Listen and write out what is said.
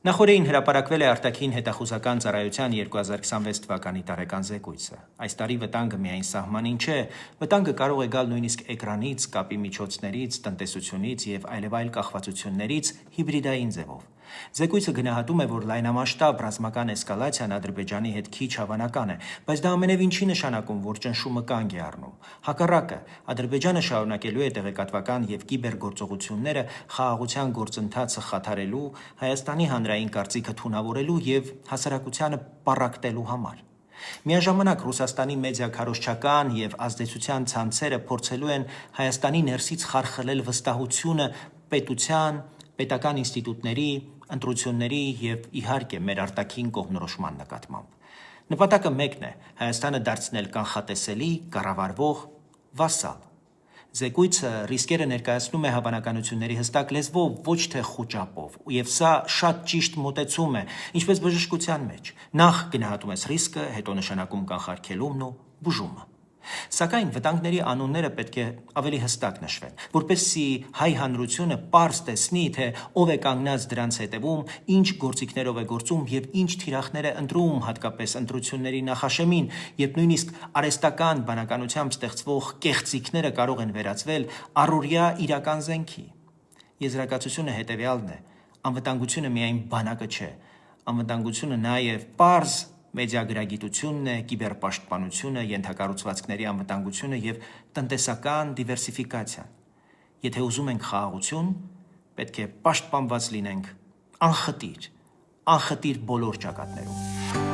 Նախորդին հրապարակվել է արտաքին հետախուզական ծառայության 2026 թվականի տարեկան զեկույցը։ Այս տարի վտանգը միայն սահմանին չէ, վտանգը կարող է գալ նույնիսկ էկրանից, կապի միջոցներից, տնտեսությունից եւ այլեւայլ կախվածություններից հիբրիդային ձևով։ Զեկույցը գնահատում է, որ լայնամասշտաբ ռազմական էսկալացիան Ադրբեջանի հետ քիչ հավանական է, բայց դա ամենևին չի նշանակում, որ ճնշումը կանգ է առնում։ Հակառակը, Ադրբեջանը շարունակելու է տեղեկատվական եւ կիբերգործողությունները խաղաղության գործընթացը խաթարելու, Հայաստանի հանրային կարծիքը թունավորելու եւ հասարակությանը պառակտելու համար։ Միաժամանակ Ռուսաստանի մեդիա-քարոզչական եւ ազդեցության ցանցերը փորձելու են Հայաստանի ներսից խարխլել վստահությունը պետության, պետական ինստիտուտների, ընտրությունների եւ իհարկե մեր արտաքին կողմնորոշման նկատմամբ։ Նպատակը մեկն է՝ Հայաստանը դարձնել կանխատեսելի, կառավարվող վասալ։ Զեկույցը ռիսկերը ներկայացնում է հավանականությունների հստակ լեզվով, ոչ թե խուճապով, եւ սա շատ ճիշտ մոտեցում է, ինչպես բժշկության մեջ։ Նախ գնահատում ես ռիսկը, հետո նշանակում կանխարգելումն ու բուժումը։ Սակայն վտանգների անունները պետք է ավելի հստակ նշվեն, որպեսզի հայ հանրությունը պարզ տեսնի, թե ով է կանգնած դրանց հետևում, ինչ գործիքներով է գործում եւ ինչ թիրախներ է ընտրում, հատկապես ընտրությունների նախաշեմին, երբ նույնիսկ արհեստական բանականությամբ ստեղծվող կեղծիքները կարող են վերածվել առօրյա իրական զենքի։ Եզրակացությունը հետեւյալն է. անվտանգությունը միայն բանակը չէ, անվտանգությունը նաեւ պարզ մեդիագրագիտությունն է, կիբերպաշտպանությունը, ենթակառուցվածքների անվտանգությունը եւ տնտեսական դիվերսիֆիկացիան։ Եթե ուզում ենք խաղաղություն, պետք է պաշտպանված լինենք անխտիր բոլոր ճակատներում։